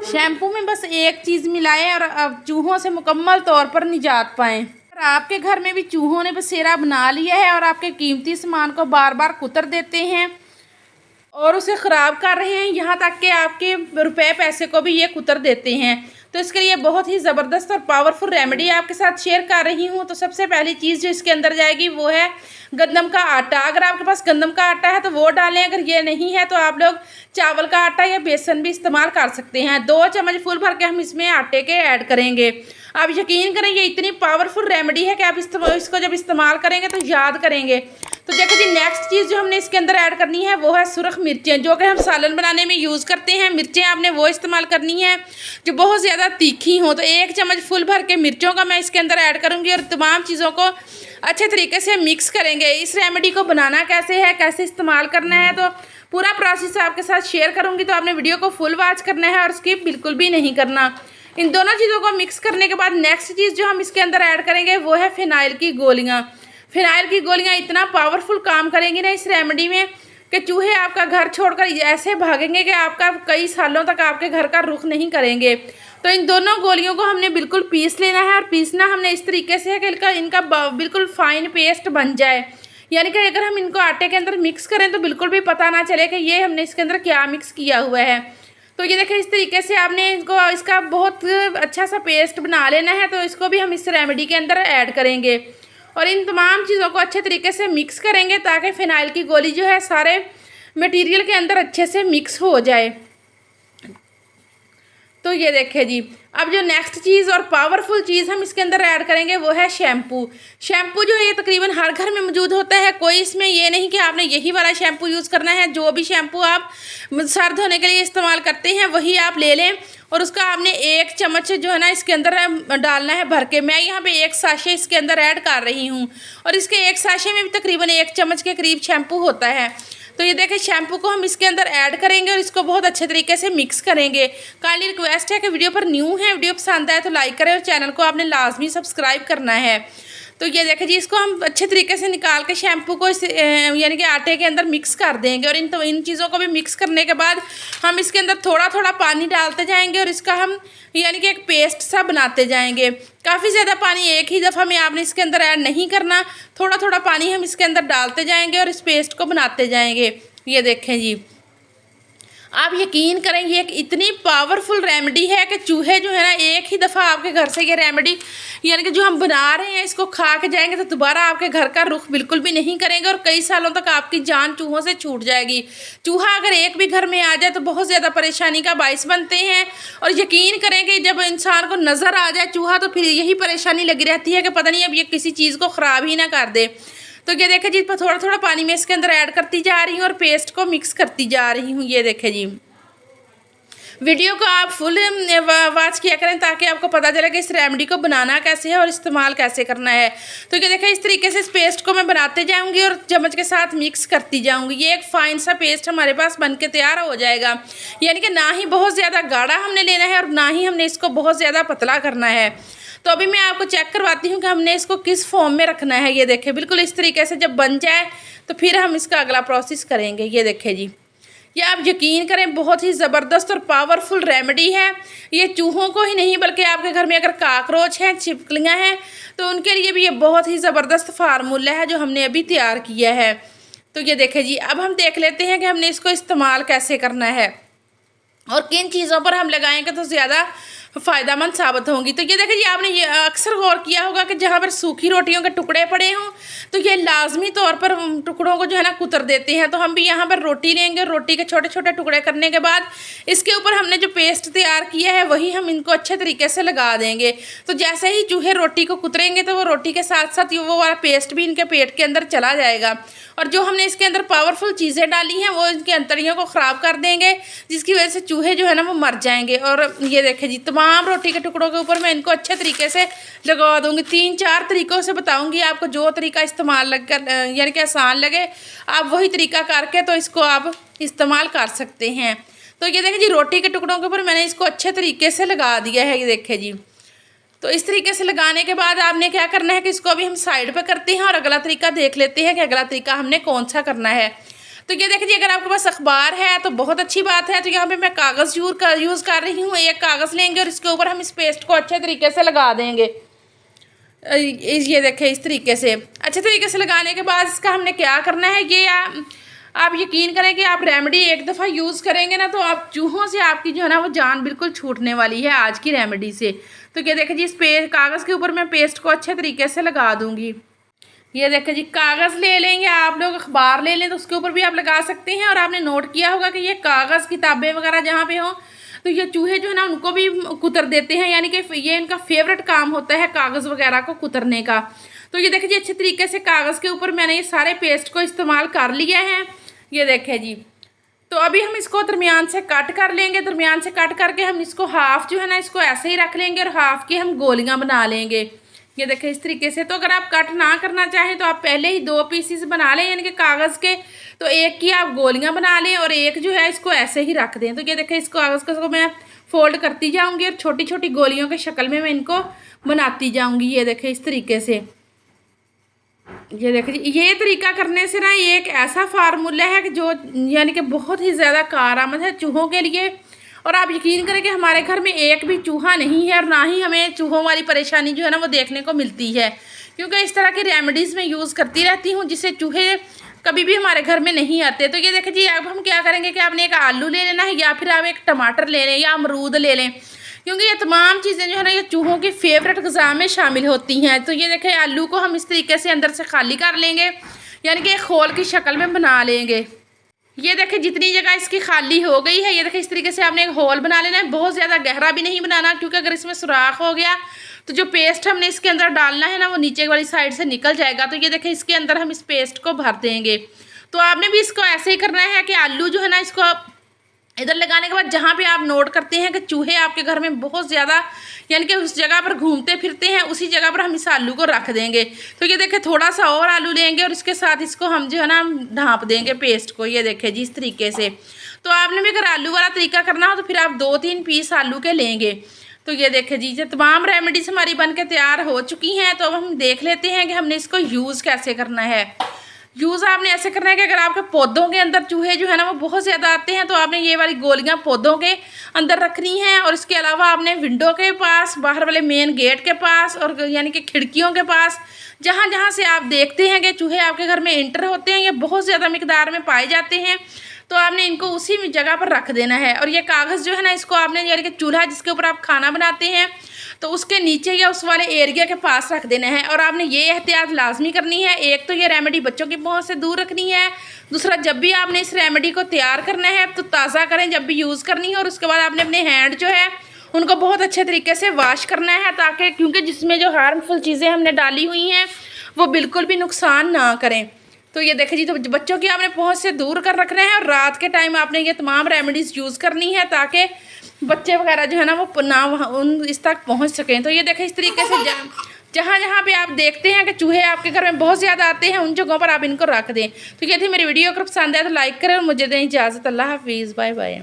Shampoo में बस एक चीज़ मिलाएं और अब चूहों से मुकम्मल तौर पर निजात पाएं। अगर आपके घर में भी चूहों ने बसेरा बना लिया है और आपके कीमती सामान को बार बार कुतर देते हैं और उसे ख़राब कर रहे हैं, यहाँ तक कि आपके रुपए पैसे को भी ये कुतर देते हैं, तो इसके लिए बहुत ही ज़बरदस्त और पावरफुल रेमेडी आपके साथ शेयर कर रही हूँ। तो सबसे पहली चीज़ जो इसके अंदर जाएगी वो है गंदम का आटा। अगर आपके पास गंदम का आटा है तो वो डालें, अगर ये नहीं है तो आप लोग चावल का आटा या बेसन भी इस्तेमाल कर सकते हैं। 2 चम्मच फुल भर के हम इसमें आटे के ऐड करेंगे। आप यकीन करें ये इतनी पावरफुल रेमेडी है कि आप इसको जब इस्तेमाल करेंगे तो याद करेंगे। तो देखो जी, नेक्स्ट चीज़ जो हमने इसके अंदर ऐड करनी है वो है सुरख मिर्चें, जो कि हम सालन बनाने में यूज़ करते हैं। मिर्चें आपने वो इस्तेमाल करनी है जो बहुत ज़्यादा तीखी हों। तो 1 चम्मच फुल भर के मिर्चों का मैं इसके अंदर ऐड करूँगी और तमाम चीज़ों को अच्छे तरीके से मिक्स करेंगे। इस रेमेडी को बनाना कैसे है, कैसे इस्तेमाल करना है, तो पूरा प्रोसेस आपके साथ शेयर करूँगी। तो आपने वीडियो को फुल वॉच करना है और स्किप बिल्कुल भी नहीं करना। इन दोनों चीज़ों को मिक्स करने के बाद नेक्स्ट चीज़ जो हम इसके अंदर ऐड करेंगे वो है फिनाइल की गोलियाँ। फिनाइल की गोलियाँ इतना पावरफुल काम करेंगी ना इस रेमेडी में कि चूहे आपका घर छोड़कर ऐसे भागेंगे कि आपका कई सालों तक आपके घर का रुख नहीं करेंगे। तो इन दोनों गोलियों को हमने बिल्कुल पीस लेना है और पीसना हमने इस तरीके से है कि इनका बिल्कुल फाइन पेस्ट बन जाए, यानी कि अगर हम इनको आटे के अंदर मिक्स करें तो बिल्कुल भी पता ना चले कि ये हमने इसके अंदर क्या मिक्स किया हुआ है। तो ये देखें, इस तरीके से आपने इसका बहुत अच्छा सा पेस्ट बना लेना है। तो इसको भी हम इस रेमेडी के अंदर ऐड करेंगे और इन तमाम चीज़ों को अच्छे तरीके से मिक्स करेंगे ताकि फ़िनाइल की गोली जो है सारे मटेरियल के अंदर अच्छे से मिक्स हो जाए। तो ये देखें जी, अब जो नेक्स्ट चीज़ और पावरफुल चीज़ हम इसके अंदर ऐड करेंगे वो है शैम्पू। शैम्पू जो है ये तकरीबन हर घर में मौजूद होता है। कोई इसमें ये नहीं कि आपने यही वाला शैम्पू यूज़ करना है। जो भी शैम्पू आप सर धोने के लिए इस्तेमाल करते हैं वही आप ले लें और उसका आपने 1 चम्मच जो है ना इसके अंदर डालना है भर के। मैं यहाँ पे 1 साशे इसके अंदर ऐड कर रही हूँ और इसके 1 साशे में भी तकरीबन 1 चम्मच के करीब शैम्पू होता है। तो ये देखें, शैम्पू को हम इसके अंदर ऐड करेंगे और इसको बहुत अच्छे तरीके से मिक्स करेंगे। काइंडली रिक्वेस्ट है कि वीडियो पर न्यू है, वीडियो पसंद आए तो लाइक करें और चैनल को आपने लाजमी सब्सक्राइब करना है। तो ये देखें जी, इसको हम अच्छे तरीके से निकाल के शैम्पू को इस यानी कि आटे के अंदर मिक्स कर देंगे और इन चीज़ों को भी मिक्स करने के बाद हम इसके अंदर थोड़ा थोड़ा पानी डालते जाएंगे और इसका हम यानी कि एक पेस्ट सा बनाते जाएंगे। काफ़ी ज़्यादा पानी एक ही दफ़ा में आपने इसके अंदर ऐड नहीं करना, थोड़ा थोड़ा पानी हम इसके अंदर डालते जाएंगे और इस पेस्ट को बनाते जाएंगे। ये देखें जी, आप यकीन करें ये एक इतनी पावरफुल रेमेडी है कि चूहे जो है ना एक ही दफ़ा आपके घर से ये रेमेडी यानी कि जो हम बना रहे हैं इसको खा के जाएंगे तो दोबारा आपके घर का रुख बिल्कुल भी नहीं करेंगे और कई सालों तक आपकी जान चूहों से छूट जाएगी। चूहा अगर एक भी घर में आ जाए तो बहुत ज़्यादा परेशानी का बाइस बनते हैं और यकीन करें कि जब इंसान को नज़र आ जाए चूहा तो फिर यही परेशानी लगी रहती है कि पता नहीं अब ये किसी चीज़ को ख़राब ही ना कर दे। तो ये देखें जी, थोड़ा थोड़ा पानी में इसके अंदर ऐड करती जा रही हूँ और पेस्ट को मिक्स करती जा रही हूँ। ये देखें जी, वीडियो को आप फुल वॉच किया करें ताकि आपको पता चले कि इस रेमेडी को बनाना कैसे है और इस्तेमाल कैसे करना है। तो ये देखें, इस तरीके से इस पेस्ट को मैं बनाते जाऊंगी और चम्मच के साथ मिक्स करती जाऊंगी। ये एक फाइन सा पेस्ट हमारे पास बन के तैयार हो जाएगा, यानी कि ना ही बहुत ज़्यादा गाढ़ा हमने लेना है और ना ही हमने इसको बहुत ज़्यादा पतला करना है। तो अभी मैं आपको चेक करवाती हूँ कि हमने इसको किस फॉर्म में रखना है। ये देखें, बिल्कुल इस तरीके से जब बन जाए तो फिर हम इसका अगला प्रोसेस करेंगे। ये देखें जी, ये आप यकीन करें बहुत ही ज़बरदस्त और पावरफुल रेमेडी है। ये चूहों को ही नहीं बल्कि आपके घर में अगर काकरोच हैं, छिपकलियाँ हैं तो उनके लिए भी ये बहुत ही ज़बरदस्त फार्मूला है जो हमने अभी तैयार किया है। तो ये देखें जी, अब हम देख लेते हैं कि हमने इसको इस्तेमाल कैसे करना है और किन चीज़ों पर हम लगाएंगे तो ज़्यादा फ़ायदेमंद साबित होंगी। तो ये देखिए जी, आपने ये अक्सर गौर किया होगा कि जहाँ पर सूखी रोटियों के टुकड़े पड़े हों तो ये लाजमी तौर पर टुकड़ों को जो है ना कुतर देते हैं। तो हम भी यहाँ पर रोटी लेंगे, रोटी के छोटे छोटे टुकड़े करने के बाद इसके ऊपर हमने जो पेस्ट तैयार किया है वही हम इनको अच्छे तरीके से लगा देंगे। तो जैसे ही चूहे रोटी को कुतरेंगे तो वो रोटी के साथ साथ वो वाला पेस्ट भी इनके पेट के अंदर चला जाएगा और जो हमने इसके अंदर पावरफुल चीज़ें डाली हैं वो इनके अंतड़ियों को ख़राब कर देंगे, जिसकी वजह से चूहे जो है ना वो मर जाएंगे। और ये देखें जी, तमाम रोटी के टुकड़ों के ऊपर मैं इनको अच्छे तरीके से लगा दूंगी। 3-4 तरीक़ों से बताऊंगी आपको, जो तरीका इस्तेमाल लग कर यानी कि आसान लगे आप वही तरीका करके तो इसको आप इस्तेमाल कर सकते हैं। तो ये देखें जी, रोटी के टुकड़ों के ऊपर मैंने इसको अच्छे तरीके से लगा दिया है। ये देखें जी, तो इस तरीके से लगाने के बाद आपने क्या करना है कि इसको अभी हम साइड पे करते हैं और अगला तरीका देख लेते हैं कि अगला तरीका हमने कौन सा करना है। तो ये देखिए जी, अगर आपके पास अखबार है तो बहुत अच्छी बात है। तो यहाँ पे मैं कागज़ यूज़ कर रही हूँ। एक कागज़ लेंगे और इसके ऊपर हम इस पेस्ट को अच्छे तरीके से लगा देंगे। ये देखें, इस तरीके से अच्छे तरीके से लगाने के बाद इसका हमने क्या करना है, ये आप यकीन करें कि आप रेमेडी एक दफ़ा यूज़ करेंगे ना तो आप चूहों से आपकी जो है ना वो जान बिल्कुल छूटने वाली है आज की रेमेडी से। तो ये देखें जी, इस कागज़ के ऊपर मैं पेस्ट को अच्छे तरीके से लगा दूँगी। ये देखें जी, कागज़ ले लेंगे आप लोग, अखबार ले लें तो उसके ऊपर भी आप लगा सकते हैं। और आपने नोट किया होगा कि ये कागज़, किताबें वगैरह जहाँ पे हों तो ये चूहे जो है ना उनको भी कुतर देते हैं, यानी कि ये इनका फेवरेट काम होता है कागज़ वगैरह को कुतरने का। तो ये देखें जी, अच्छे तरीके से कागज़ के ऊपर मैंने ये सारे पेस्ट को इस्तेमाल कर लिया है। ये देखें जी, तो अभी हम इसको दरमियान से कट कर लेंगे। दरमियान से कट करके हम इसको हाफ़ जो है ना इसको ऐसे ही रख लेंगे और हाफ़ की हम गोलियां बना लेंगे। ये देखें इस तरीके से। तो अगर आप कट ना करना चाहें तो आप पहले ही 2 पीसीस बना लें, यानी कि कागज़ के। तो एक की आप गोलियां बना लें और एक जो है इसको ऐसे ही रख दें। तो ये देखें, इस कागज़ को मैं फोल्ड करती जाऊँगी और छोटी छोटी गोलियों के शक्ल में मैं इनको बनाती जाऊँगी। ये देखें इस तरीके से। ये देखिए, ये तरीका करने से ना ये एक ऐसा फार्मूला है कि जो यानी कि बहुत ही ज़्यादा कारआमद है चूहों के लिए। और आप यकीन करें कि हमारे घर में एक भी चूहा नहीं है और ना ही हमें चूहों वाली परेशानी जो है ना वो देखने को मिलती है, क्योंकि इस तरह की रेमेडीज़ मैं यूज़ करती रहती हूँ जिससे चूहे कभी भी हमारे घर में नहीं आते। तो ये देखिए जी, अब हम क्या करेंगे कि आपने एक आलू ले लेना है या फिर आप एक टमाटर ले लें या अमरूद ले लें, क्योंकि ये तमाम चीज़ें जो है ना ये चूहों की फेवरेट ग़िज़ा में शामिल होती हैं। तो ये देखें, आलू को हम इस तरीके से अंदर से खाली कर लेंगे, यानी कि एक खोल की शक्ल में बना लेंगे। ये देखें, जितनी जगह इसकी खाली हो गई है, ये देखें इस तरीके से आपने एक होल बना लेना है। बहुत ज़्यादा गहरा भी नहीं बनाना, क्योंकि अगर इसमें सुराख हो गया तो जो पेस्ट हमने इसके अंदर डालना है ना वो नीचे वाली साइड से निकल जाएगा। तो ये देखें, इसके अंदर हम इस पेस्ट को भर देंगे। तो आपने भी इसको ऐसे ही करना है कि आलू जो है ना इसको इधर लगाने के बाद जहाँ पे आप नोट करते हैं कि चूहे आपके घर में बहुत ज़्यादा यानी कि उस जगह पर घूमते फिरते हैं, उसी जगह पर हम इस आलू को रख देंगे। तो ये देखें, थोड़ा सा और आलू लेंगे और इसके साथ इसको हम जो है ना ढाँप देंगे पेस्ट को। ये देखें जी, इस तरीके से। तो आपने भी अगर आलू वाला तरीका करना हो तो फिर आप 2-3 पीस आलू के लेंगे। तो ये देखें जी, ये तमाम रेमेडीज़ हमारी बन के तैयार हो चुकी हैं। तो अब हम देख लेते हैं कि हमने इसको यूज़ कैसे करना है। यूज़ आपने ऐसे करना है कि अगर आपके पौधों के अंदर चूहे जो है ना वो बहुत ज़्यादा आते हैं तो आपने ये वाली गोलियां पौधों के अंदर रखनी है। और इसके अलावा आपने विंडो के पास, बाहर वाले मेन गेट के पास और यानी कि खिड़कियों के पास, जहाँ जहाँ से आप देखते हैं कि चूहे आपके घर में इंटर होते हैं, ये बहुत ज़्यादा मिकदार में पाए जाते हैं, तो आपने इनको उसी जगह पर रख देना है। और ये कागज़ जो है ना इसको आपने यानी कि चूल्हा जिसके ऊपर आप खाना बनाते हैं तो उसके नीचे या उस वाले एरिया के पास रख देना है। और आपने ये एहतियात लाजमी करनी है, एक तो ये रेमेडी बच्चों की पहुंच से दूर रखनी है, दूसरा जब भी आपने इस रेमेडी को तैयार करना है तो ताज़ा करें जब भी यूज़ करनी है। और उसके बाद आपने अपने हैंड जो है उनको बहुत अच्छे तरीके से वॉश करना है, ताकि क्योंकि जिसमें जो हार्मफुल चीज़ें हमने डाली हुई हैं वो बिल्कुल भी नुकसान ना करें। तो ये देखें जी, तो बच्चों की आपने पहुंच से दूर कर रखना है और रात के टाइम आपने ये तमाम रेमेडीज़ यूज़ करनी है ताकि बच्चे वगैरह जो है ना वो ना उन इस तक पहुंच सकें। तो ये देखें इस तरीके से जहाँ जहाँ पे आप देखते हैं कि चूहे आपके घर में बहुत ज़्यादा आते हैं उन जगहों पर आप इनको रख दें। तो ये थी मेरी वीडियो, अगर पसंद आए तो लाइक करें और मुझे दें इजाज़त। अल्लाह हाफिज़, बाय बाय।